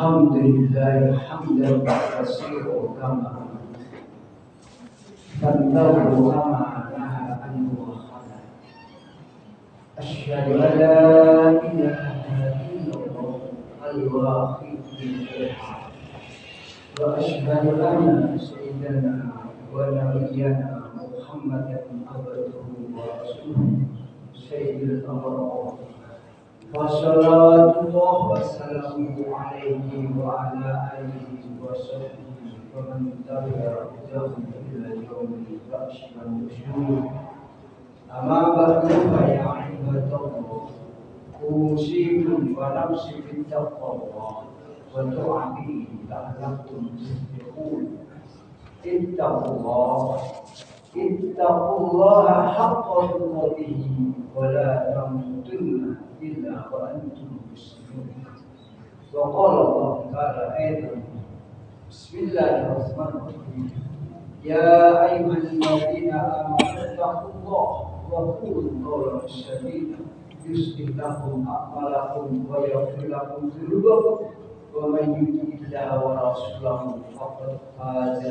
الحمد لله حمدا كثيرا كما تنتظر كما نهى عنه وخلق. أشهد أن لا إله إلا الله الواحد الأحد، وأشهد أن سيدنا ونبينا محمدا عبده ورسوله سيد الأبرار، فصلاة الله وسلامه عليه وعلى آله وصحبه ومن تبع هداهم إلى يوم البعث والنشور. أما بعد فيا عباد الله، أوصيكم ونفسي بالتقوى الله وطاعته لعلكم تفلحون. اتقوا الله حق تقاته ولا تموتن إلا وأنتم مسلمون. وقال الله تعالى أيضا: بسم الله الرحمن الرحيم. يا أيها الذين آمنوا اتقوا الله وقولوا قولا سديدا يصلح لكم أعمالكم ويغفر لكم ذنوبكم ومن يطع الله ورسوله فقد فاز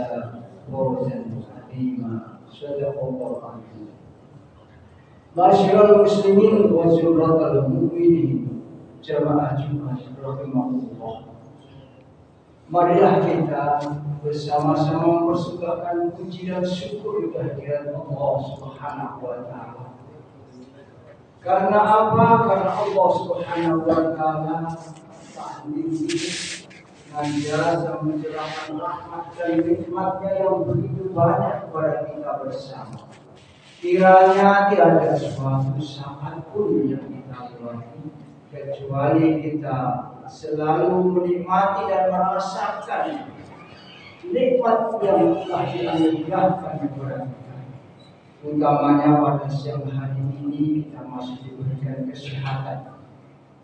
فوزا عظيما. صدق الله العظيم. Masyaallah muslimin wa zurratul mu'minin, jamaah Jumat rahimahullah. Marilah kita bersama-sama mempersembahkan puji dan syukur kehadirat Allah Subhanahu wa taala. Karena apa? Karena Allah Subhanahu wa taala saat ini senantiasa mencurahkan rahmat dan nikmat-Nya yang begitu banyak kepada kita bersama. Kiranya tiada suatu saat pun yang kita lalui kecuali kita selalu menikmati dan merasakan nikmat yang telah dianugerahkan kepada kita. Utamanya pada siang hari ini kita masih diberikan kesehatan,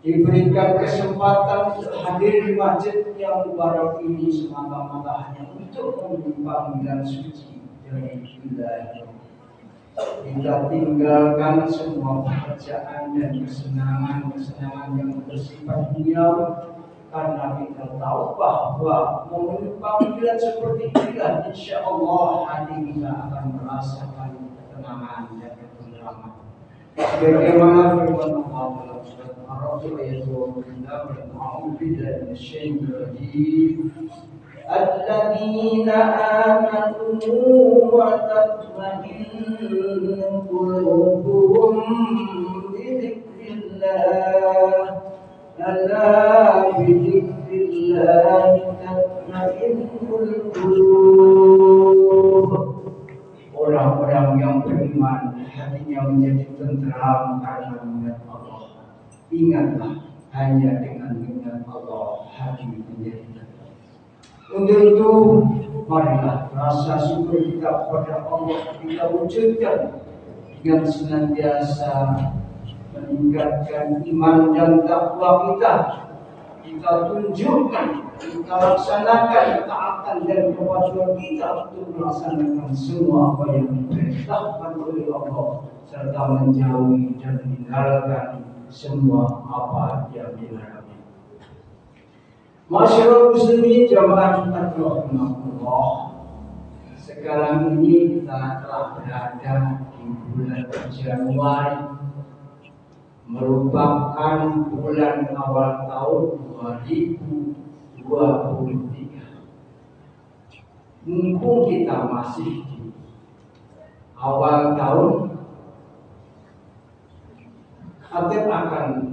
diberikan kesempatan untuk hadir di masjid yang mubarak ini semata-mata hanya untuk menyembah bulan suci dari Ilahi. Kita tinggalkan semua pekerjaan dan kesenangan yang bersifat duniawi, karena kita tahu bahwa memenuhi panggilan seperti inilah insya Allah hati kita akan merasakan ketenangan dan ketentraman. Bagaimana firman Allah dalam surat Al-A'raf ayat 26, "A'udzu billahi minasyaitonir rajim. الذين آمنوا وتطمئن قلوبهم بذكر الله ألا بذكر الله تطمئن القلوب." Orang-orang yang beriman hatinya menjadi tenteram karena mengingat Allah. Ingatlah, hanya dengan mengingat Allah hati menjadi tenteram. Untuk itu, marilah rasa syukur kita kepada Allah kita wujudkan dengan senantiasa meningkatkan iman dan takwa kita. Kita tunjukkan, kita laksanakan ketaatan dan kepatuhan kita untuk melaksanakan semua apa yang diperintahkan oleh Allah, serta menjauhi dan meninggalkan semua apa yang dilarang. Masyaallah muslimin jamaah Jumat rahimahullah. Sekarang ini kita telah berada di bulan Januari, merupakan bulan awal tahun 2023. Mumpung kita masih di awal tahun, khatib akan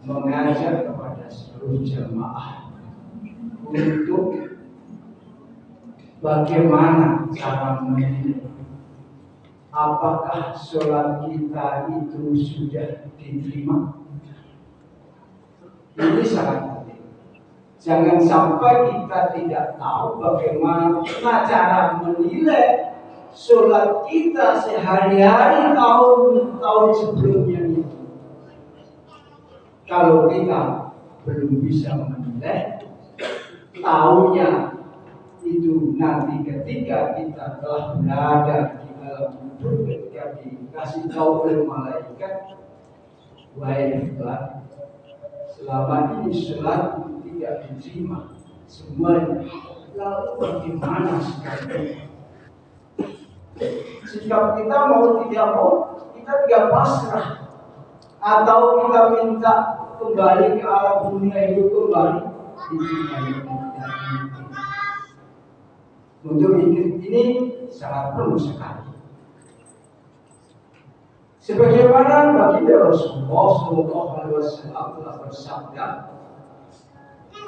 mengajak kepada seluruh jamaah untuk bagaimana cara menilai apakah sholat kita itu sudah diterima. Ini sangat penting. Jangan sampai kita tidak tahu bagaimana cara menilai sholat kita sehari-hari tahun sebelumnya itu. Kalau kita belum bisa menilai, tahunya itu nanti ketika kita telah berada di dalam kubur, ketika dikasih tahu oleh malaikat, wahai fulan, selama ini sholat tidak diterima semuanya. Lalu bagaimana sekarang? Sikap kita mau tidak mau, kita tidak pasrah, atau kita minta kembali ke alam dunia itu kembali di dunia yang tidak mungkin. Untuk ini sangat perlu sekali. Sebagaimana baginda Rasulullah Shallallahu Alaihi Wasallam telah bersabda,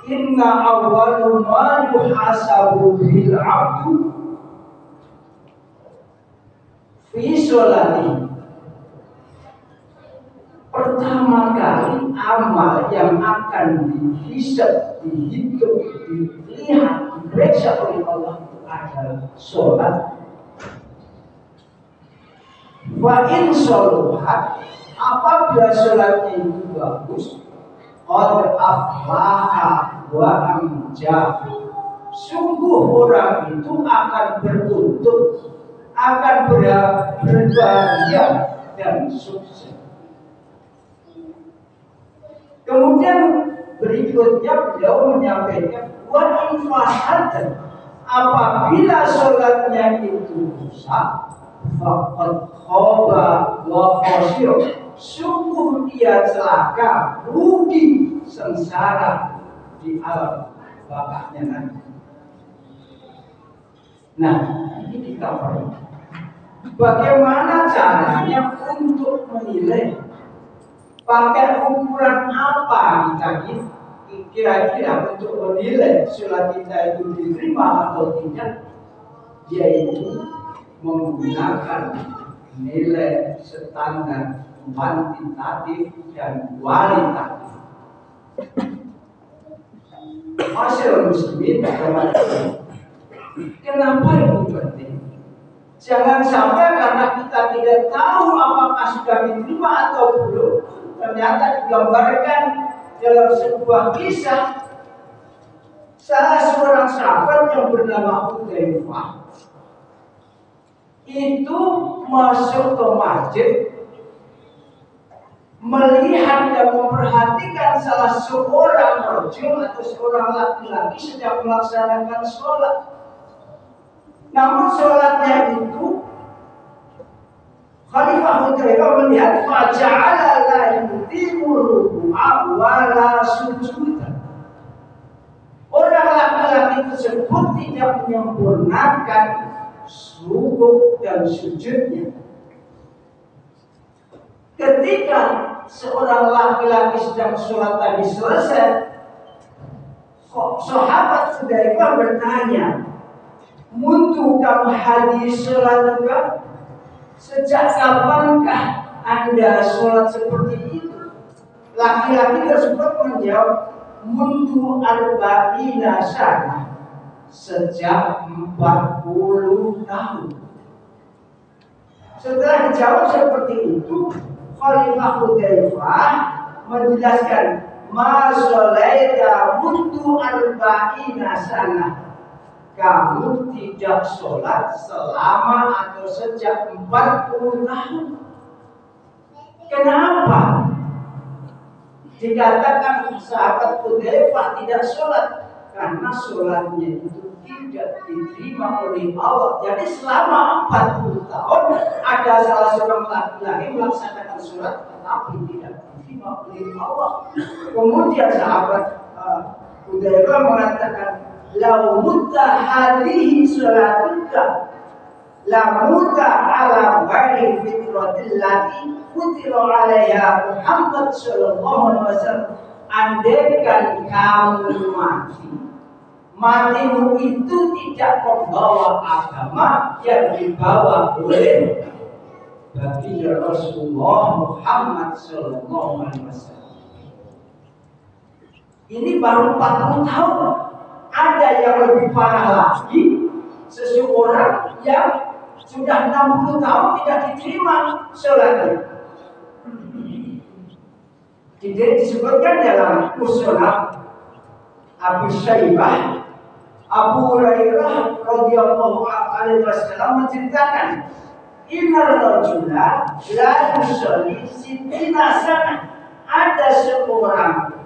Inna awwalu ma yuhasabu bil abdu fi sholati. Pertama kali amal yang akan dihisab, dihitung, dilihat, diperiksa oleh Allah adalah sholat. Wa in sholuhat, apabila sholatnya itu bagus, qad aflaha wa amjah, sungguh orang itu akan beruntung, akan berbahagia dan sukses. Kemudian berikutnya beliau menyampaikan wa in fasad, apabila sholatnya itu rusak, faqad khaba wa khasir, sungguh dia celaka, rugi, sengsara di alam bakatnya nanti. Nah, ini kita perlu. Bagaimana caranya untuk menilai? Pakai ukuran apa kita kira-kira untuk menilai sholat kita itu diterima atau tidak? Yaitu menggunakan nilai standar kuantitatif dan kualitatif. Masyarakat muslimin, kenapa itu penting? Jangan sampai karena kita tidak tahu apakah sudah diterima atau belum, ternyata digambarkan dalam sebuah kisah salah seorang sahabat yang bernama Hudzaifah itu masuk ke masjid, melihat dan memperhatikan salah seorang rajul atau seorang laki-laki sedang melaksanakan sholat. Namun sholatnya itu Khalifah Hudzaifah melihat faja'ala la yutimu ruku'a wa la sujudan. Orang laki-laki tersebut tidak menyempurnakan rukuk dan sujudnya. Ketika seorang laki-laki sedang sholat tadi selesai, sahabat Hudzaifah bertanya, "Mundu kamu hadis sholatka? Sejak kapankah Anda sholat seperti itu?" Laki-laki tersebut menjawab, "Mundu arba'ina sana." Sejak 40 tahun. Setelah dijawab seperti itu, Khalifah Hudzaifah menjelaskan, "Ma sholaita mundu arba'ina sana." Kamu tidak sholat selama atau sejak 40 tahun. Kenapa dikatakan sahabat Hudzaifah tidak sholat? Karena sholatnya itu tidak diterima oleh Allah. Jadi selama 40 tahun ada salah seorang laki-laki melaksanakan sholat tetapi tidak diterima oleh Allah. Kemudian sahabat Hudzaifah mengatakan, "Lau mutta hadhihi sholatuka la mutta ala ghairi fitratil lati futira 'alaiha Muhammad sallallahu alaihi wasallam." Andaikan kamu matimu itu tidak membawa agama yang dibawa oleh baginda Rasulullah Muhammad sallallahu alaihi wasallam. Ini baru 40 tahun. Ada yang lebih parah lagi, seseorang yang sudah 60 tahun tidak diterima sholatnya. Jadi disebutkan dalam Musnad Abu Syaibah, Abu Hurairah radhiyallahu anhu menceritakan, "Inna rajula la yusalli sittina sana." Ada seorang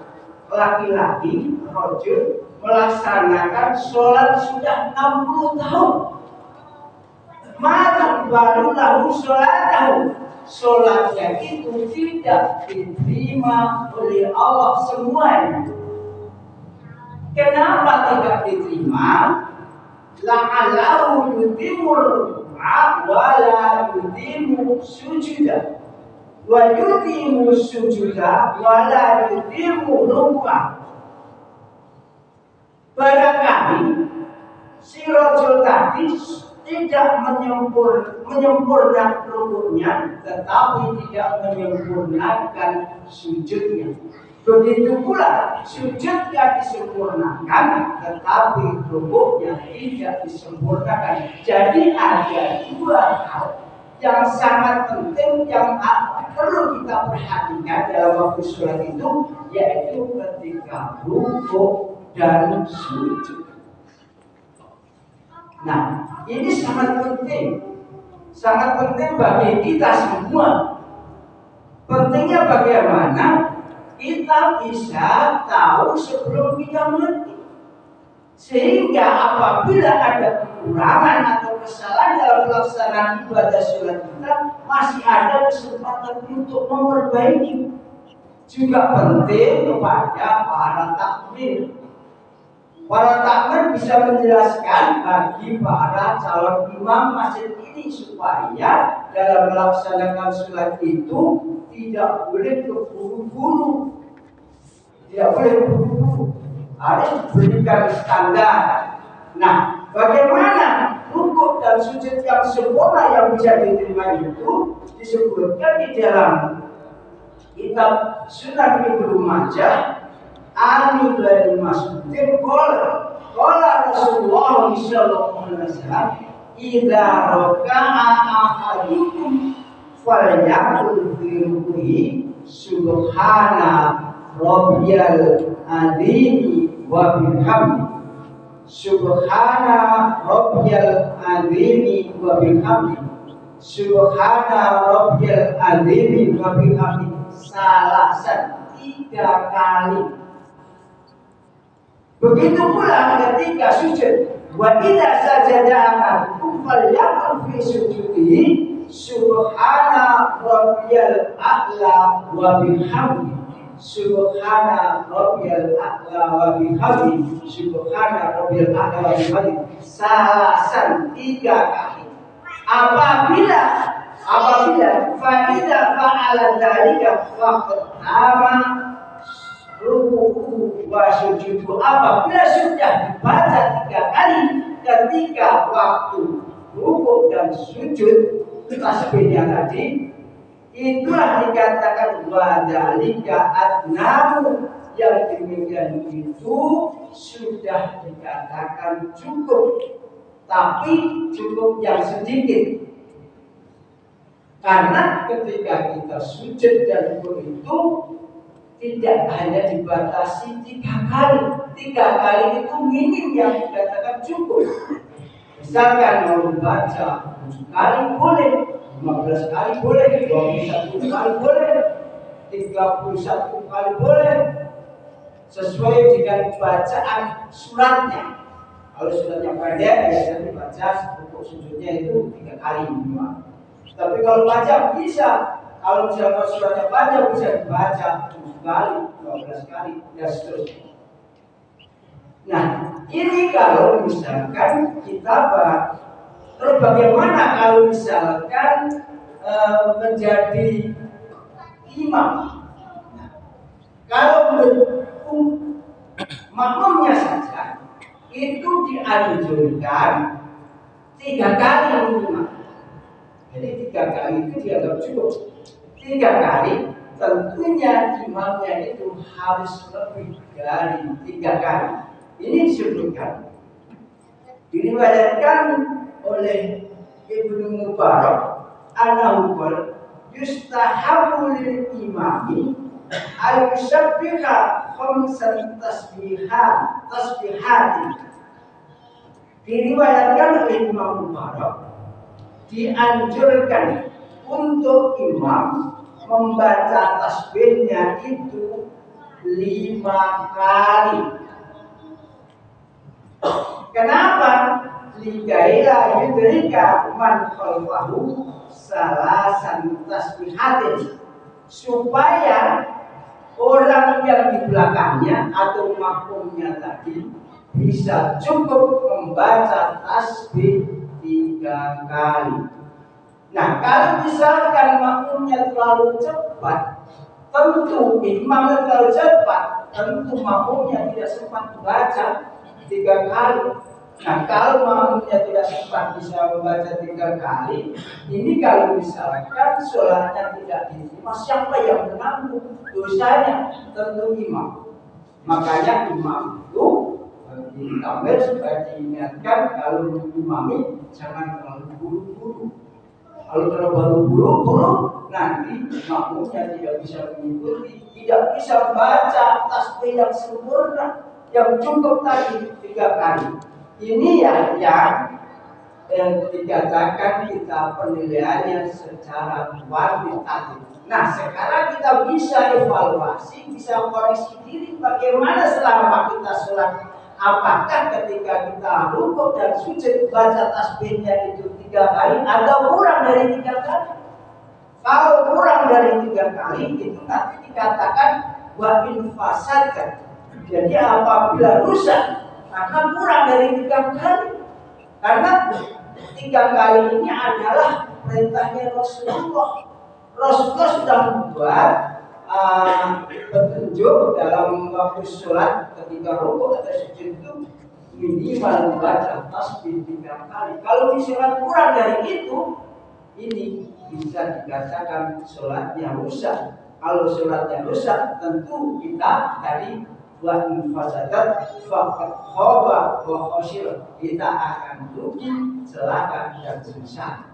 laki-laki rajul melaksanakan sholat sudah 60 tahun. Maka baru lalu sholat tahun. Sholatnya itu tidak diterima oleh Allah semuanya. Kenapa tidak diterima? La'allahu yutimul ruku'a wa la yutimu sujuda wa yutimu sujuda wa la yutimu ruku'a. Barangkali si rajul tadi tidak menyempurnakan rukunya, tetapi tidak menyempurnakan sujudnya. Begitu pula sujudnya disempurnakan, tetapi rukuknya tidak disempurnakan. Jadi ada dua hal yang sangat penting yang perlu kita perhatikan dalam waktu sholat itu, yaitu ketika rukuk dan sujud. Nah, ini sangat penting bagi kita semua. Pentingnya bagaimana kita bisa tahu sebelum kita mati, sehingga apabila ada kekurangan atau kesalahan dalam pelaksanaan ibadah sholat kita, masih ada kesempatan untuk memperbaiki. Juga penting kepada para takmir. Para takmir bisa menjelaskan bagi para calon imam masjid ini supaya dalam melaksanakan sholat itu tidak boleh terburu-buru. Tidak boleh terburu-buru. Harus diberikan standar. Nah, bagaimana rukuk dan sujud yang sempurna yang bisa diterima itu disebutkan di dalam kitab Sunan Ibnu Majah. Ani bin Mas'udin qala Rasulullah sallallahu alaihi wasallam, idza raka'a ahadukum falyaqul fi ruku'i subhana rabbiyal azim wa bihamdi, subhana rabbiyal azim wa bihamdi, subhana rabbiyal azim wa bihamdi, salasan 3 kali. Begitu pula ketika sujud, wa idza sajada ahadukum falyaqul fi sujudihi subhana rabbiyal a'la wa bihamdi, subhana rabbiyal a'la wa bihamdi, subhana rabbiyal a'la wa bihamdi, salasan 3 kali. Apabila fa idza fa'ala dzalika faqad ama ruku'u wa sujudu, apabila sudah dibaca 3 kali ketika waktu rukuk dan sujud tasbihnya tadi, itulah dikatakan wa dzalika adnamu, yang demikian itu sudah dikatakan cukup, tapi cukup yang sedikit. Karena ketika kita sujud dan rukuk itu tidak hanya dibatasi 3 kali. 3 kali itu minim yang dikatakan cukup. Misalkan mau membaca 7 kali boleh, 15 kali boleh, 21 kali boleh, 31 kali boleh, sesuai dengan bacaan suratnya. Kalau suratnya pendek, biasanya dibaca rukuk sujudnya itu 3 kali minimal. Tapi kalau baca bisa. Kalau misalnya suratnya panjang bisa dibaca 7 kali, 12 kali, dan seterusnya. Nah, ini kalau misalkan kita terus bagaimana kalau misalkan menjadi imam? Nah, kalau makmumnya saja itu dianjurkan 3 kali minimal. Jadi 3 kali itu dianggap cukup. 3 kali, tentunya imamnya itu harus lebih dari 3 kali. Ini disebutkan, diriwayatkan oleh Ibnu Mubarak, annahu qala yustahabu lil imami ayusabbiha khamsan tasbihati. Diriwayatkan oleh Imam Mubarak, dianjurkan untuk imam membaca tasbihnya itu 5 kali. Kenapa? Likaila yudrika man khalfahu salasan tasbihatin, supaya orang yang di belakangnya atau makmumnya tadi bisa cukup membaca tasbih 3 kali. Nah, kalau misalkan makmumnya terlalu cepat, tentu imamnya terlalu cepat, tentu makmumnya tidak sempat membaca 3 kali. Nah, kalau makmumnya tidak sempat bisa membaca 3 kali, ini kalau misalkan sholatnya tidak diterima, siapa yang menanggung dosanya? Tentu imam. Makanya imam itu ditambah supaya diingatkan kalau mengimami jangan terlalu buru-buru. Kalau terlalu buru-buru, nanti makmumnya tidak bisa mengikuti, tidak bisa baca tasbih yang sempurna, yang cukup tadi 3 kali. Ini ya yang dikatakan kita penilaiannya secara kuantitatif. Nah, sekarang kita bisa evaluasi, bisa koreksi diri bagaimana selama kita sholat. Apakah ketika kita rukuk dan sujud baca tasbihnya itu 3 kali atau kurang dari 3 kali? Kalau kurang dari 3 kali itu nanti dikatakan wa in fasadkan. Jadi apabila rusak, maka kurang dari 3 kali. Karena 3 kali ini adalah perintahnya Rasulullah. Rasulullah sudah membuat petunjuk dalam waktu sholat ketika rukuk atau sujud itu minimal membaca tasbih 3 kali. Kalau di sholat kurang dari itu, ini bisa dikatakan sholatnya rusak. Kalau sholatnya rusak, tentu kita tadi buat mufasadat fakat khoba wa khosir, kita akan rugi, celaka dan susah.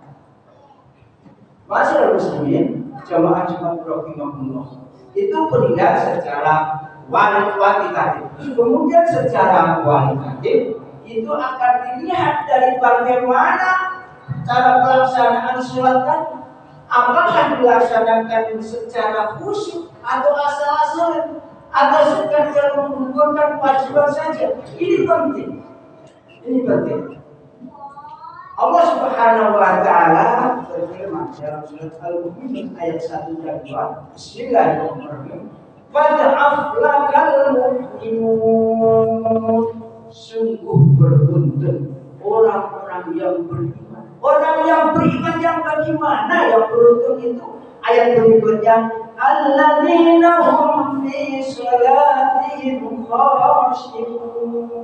Masyaallah muslimin, jamaah Jumat rahimahullah, itu penilaian secara kuantitatif. Kemudian secara kualitatif itu akan dilihat dari bagaimana cara pelaksanaan sholat tadi. Apakah dilaksanakan secara khusyuk atau asal-asalan, atau sekedar menggugurkan kewajiban saja? Ini penting. Ini penting. Allah Subhanahu wa taala berfirman dalam surat Al-Mu'minun ayat 1 dan 2. Bismillahirrahmanirrahim. Qad aflahal mu'minun. Sungguh beruntung orang-orang yang beriman. Orang yang beriman yang bagaimana yang beruntung itu? Ayat berikutnya, alladzina hum fi shalatihim khashi'un,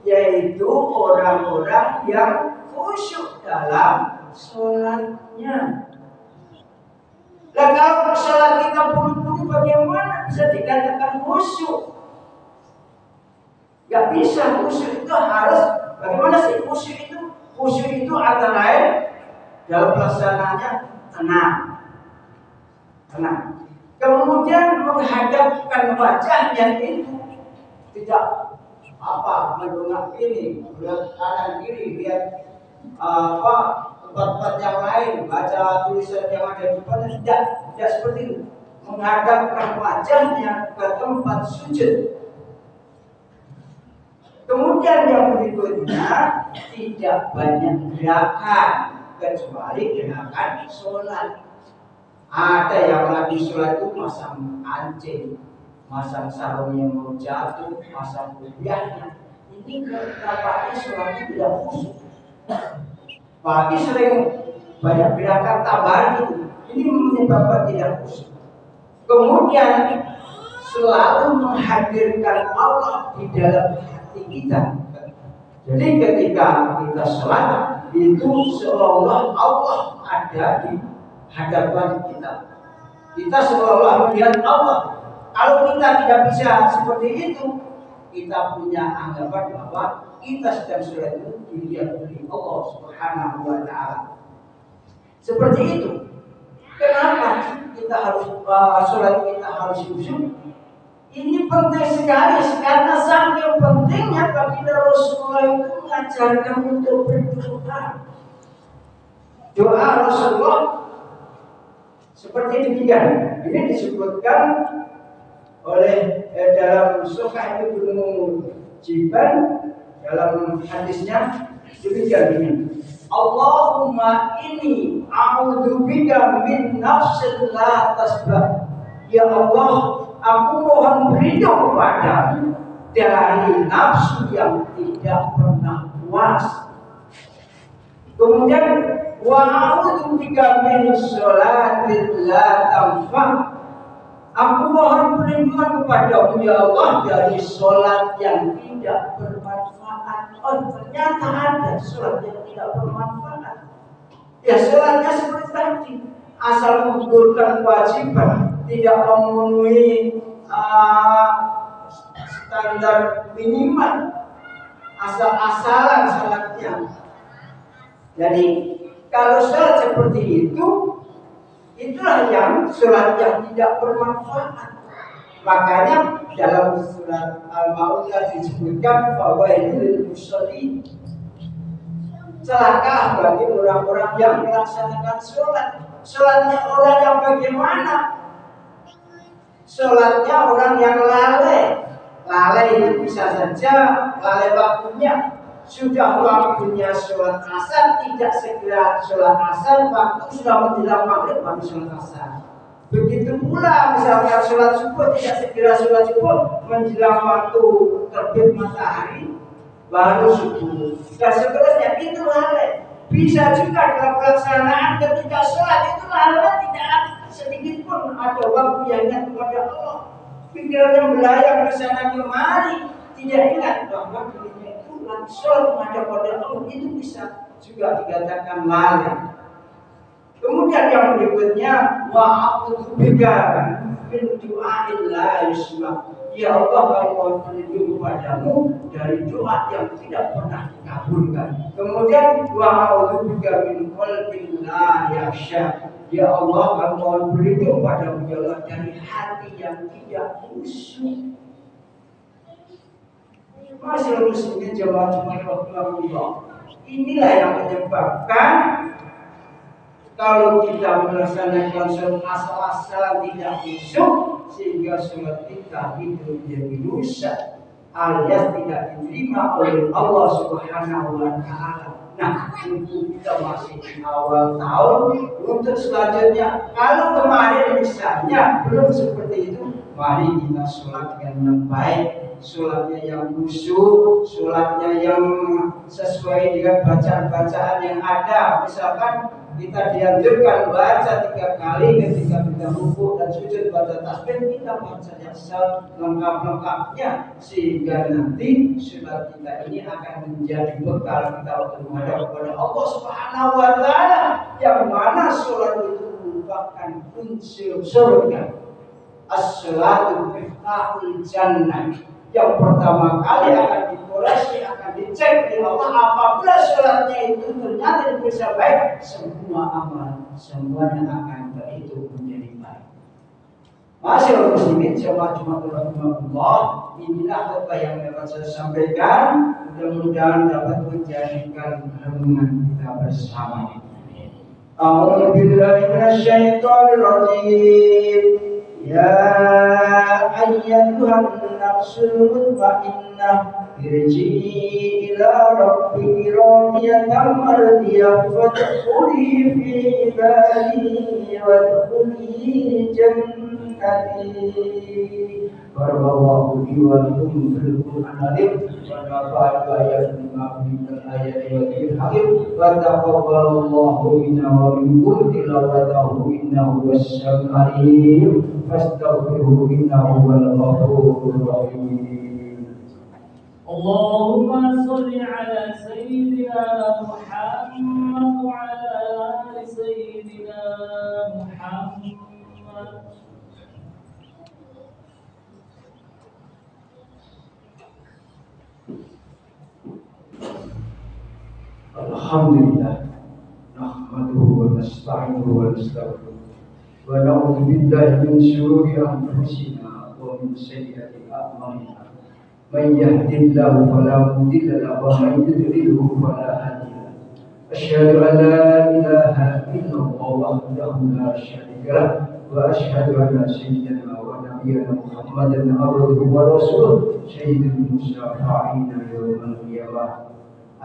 yaitu orang-orang yang khusyuk dalam sholatnya. Nah, kalau sholat kita buru-buru bagaimana bisa dikatakan khusyuk? Gak bisa. Khusyuk itu harus bagaimana sih khusyuk itu? Khusyuk itu antara lain dalam pelaksanaannya tenang. Kemudian menghadapkan wajahnya itu tidak mendongak ini, lihat kanan kiri, lihat tempat-tempat yang lain, baca tulisan yang ada di depan. Tidak seperti itu. Menghadapkan wajahnya ke tempat sujud. Kemudian yang berikutnya, tidak banyak gerakan kecuali gerakan sholat. Ada yang lagi sholat itu masang kancing, masang sarungnya mau jatuh, masang kuliahnya. Ini nampaknya sholatnya tidak khusyuk. Apalagi sering banyak gerakan tambahan itu. Ini menyebabkan tidak khusyuk. Kemudian selalu menghadirkan Allah di dalam hati kita. Jadi ketika kita sholat itu seolah-olah Allah ada di hadapan kita. Kita seolah-olah melihat Allah. Kalau kita tidak bisa seperti itu, kita punya anggapan bahwa kita sedang sholat itu dilihat oleh Allah Subhanahu wa taala. Seperti itu. Kenapa kita harus sholat kita harus khusyuk? Ini penting sekali karena saking pentingnya baginda Rasulullah itu mengajarkan untuk berdoa. Doa Rasulullah seperti demikian. Ini disebutkan oleh dalam Sahih Ibnu Hibban Dalam hadisnya demikian ini. Allahumma inni a'udzubika min nafsin la tasbah. Ya Allah, aku mohon berlindung kepadamu dari nafsu yang tidak pernah puas. Kemudian wa a'udzubika min sholatin la tanfa. Aku mohon perlindungan kepadamu ya Allah dari sholat yang tidak bermanfaat. Oh, ternyata ada sholat yang tidak bermanfaat. Ya, sholatnya seperti tadi, asal menggugurkan kewajiban, tidak memenuhi standar minimal, asal-asalan sholatnya. Jadi kalau sholat seperti itu, itulah yang sholat yang tidak bermanfaat. Makanya dalam surat Al-Ma'udah disebutkan bahwa ini musholli, celaka bagi orang-orang yang melaksanakan sholat. Sholatnya orang yang bagaimana? Sholatnya orang yang lalai. Lalai itu bisa saja lalai waktunya. Sudah waktunya sholat asar, tidak segera sholat asar, waktu sudah menjelang maghrib baru sholat asar. Begitu pula misalnya sholat subuh, tidak segera sholat subuh, menjelang waktu terbit matahari baru subuh. Dan seterusnya itu lalai. Bisa juga dalam pelaksanaan ketika sholat itu lalai, tidak sedikit pun ada waktu yang ingat kepada Allah. Pikirannya melayang ke sana kemari, tidak ingat bahwa dirinya itu lagi sholat menghadap pada Allah, itu bisa juga dikatakan lalai. Kemudian yang berikutnya wa'a'udzubika min du'a'in la yusma. Ya Allah, kami mohon perlindungan kepadamu dari doa yang tidak pernah dikabulkan. Kemudian wa'a'udzubika min qalbin la yakhsha. Ya Allah, kami mohon perlindungan kepadamu ya Allah dari hati yang tidak khusyuk. Masyaallah muslimin jamaah rahimahullah. Inilah yang menyebabkan kalau kita melaksanakan sholat asal-asalan tidak khusyuk, sehingga sholat kita itu menjadi rusak alias tidak diterima oleh Allah Subhanahu wa Ta'ala. Nah, untuk kita masih di awal tahun, untuk selanjutnya, kalau kemarin misalnya belum seperti itu, mari kita sholat dengan yang baik, sholatnya yang khusyuk, sholatnya yang sesuai dengan bacaan-bacaan yang ada. Misalkan kita dianjurkan baca 3 kali ketika kita rukuk dan sujud, baca tasbih, kita baca yang lengkap-lengkapnya sehingga nanti sholat kita ini akan menjadi bekal kita untuk menghadap kepada Allah Subhanahu wa Ta'ala, yang mana sholat itu merupakan kunci surga. As-sholatu miftahul jannah. Yang pertama kali akan dikoreksi, akan dicek oleh Allah. Apabila sholatnya itu ternyata bisa baik, semua amal semuanya akan terhitung menjadi baik. Masyaallah muslimin jamaah rahimahullah, inilah apa yang dapat saya sampaikan. Mudah-mudahan dapat menjadikan renungan kita bersama. A'udzu billahi minasyaitonir rajim. Ya ayyatuhan nafsul mutmainnah irji'i ila rabbiki radiyatan mardiyah fadkhuli fi ibadi wadkhuli jannati. Barakallahu li wa lakum fil Qur'anil azim wa nafa'ani ayatin ma fil ayati wa fil hakim wa taqabbalallahu minna wa minkum tilawatahu innahu was-sami'ul 'alim fastaghfiruhu innahu huwal ghafurur rahim. Allahumma shalli ala sayyidina Muhammad wa ala ali sayyidina Muhammad. Alhamdulillah, nahmaduhu wa nasta'inuhu wa nastaghfiruh wa na'udzu billahi min shururi anfusina wa min sayyiati a'malina. Man yahdihillahu fala mudilla lahu wa man yudlilhu fala hadiya lahu. Asyhadu an la ilaha illallah wahdahu la syarika lahu wa وأشهد أن سيدنا ونبينا محمدا عبده ورسوله سيد المشفعين يوم القيامة.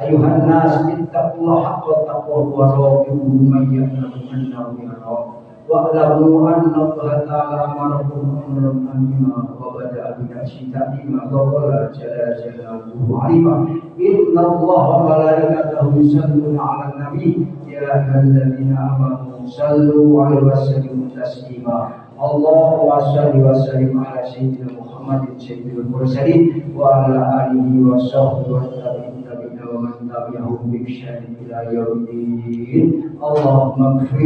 أيها الناس اتقوا الله حق التقوى وراقبوه من يعلم أنه يراه واعلموا أن الله تعالى أمركم أمرا عظيما وبدأ بنفسه تعليما وقال جل جلاله عليما إن الله وملائكته يصلون على النبي يا أيها الذين آمنوا صلوا عليه وسلموا تسليما. اللهم صل وسلم على سيدنا محمد سيد المرسلين وعلى آله وصحبه والتابعين ومن تبعهم بإحسان إلى يوم الدين. اللهم اغفر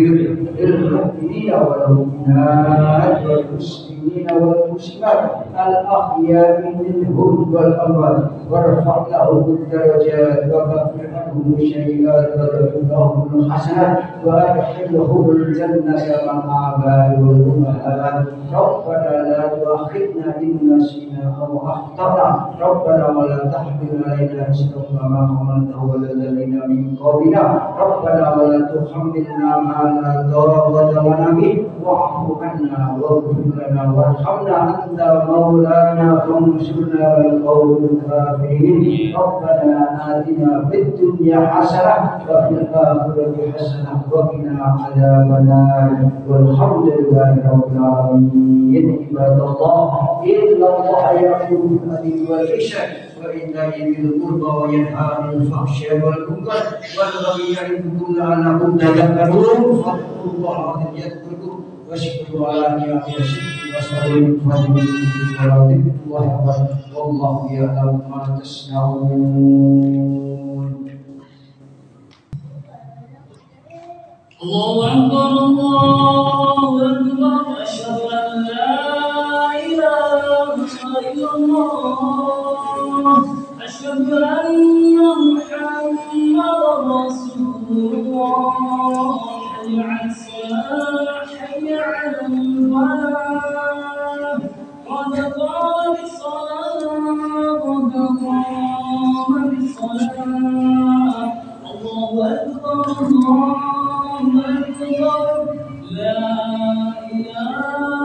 للمؤمنين والمؤمنات والمسلمين والمسلمات الأحياء منهم والأموات وارفع لهم الدرجات وكفر عنهم السيئات وذكر لهم الحسنات وأدخلهم الجنة مع الآباء والأمهات. ربنا لا تؤاخذنا إن نسينا أو أخطأنا ربنا ولا تحمل علينا إصرا كما حملته على الذين من قبلنا ربنا ولا تحملنا ما لا طاقة لنا به واعف عنا واغفر لنا وارحمنا أنت مولانا فانصرنا على القوم الكافرين. ربنا آتنا في الدنيا حسنة وفي الآخرة حسنة وقنا عذاب النار والحمد لله رب العالمين. عباد الله إن الله يأمر بالعدل والإحسان وإيتاء ذي القربى وينهى عن الفحشاء والمنكر والبغي يعظكم لعلكم تذكرون. فاذكروا الله العظيم يذكركم واشكروا على نعمه يزدكم واسألوا من فضله وذكر الله أكبر والله يعلم ما تصنعون. الله أكبر الله أكبر أشهد أن لا إله إلا الله أشهد أن محمدا رسول الله. حي على الصلاة حي على الفلاح قد قامت الصلاة قد قامت الصلاة. الله أكبر الله أكبر لا إله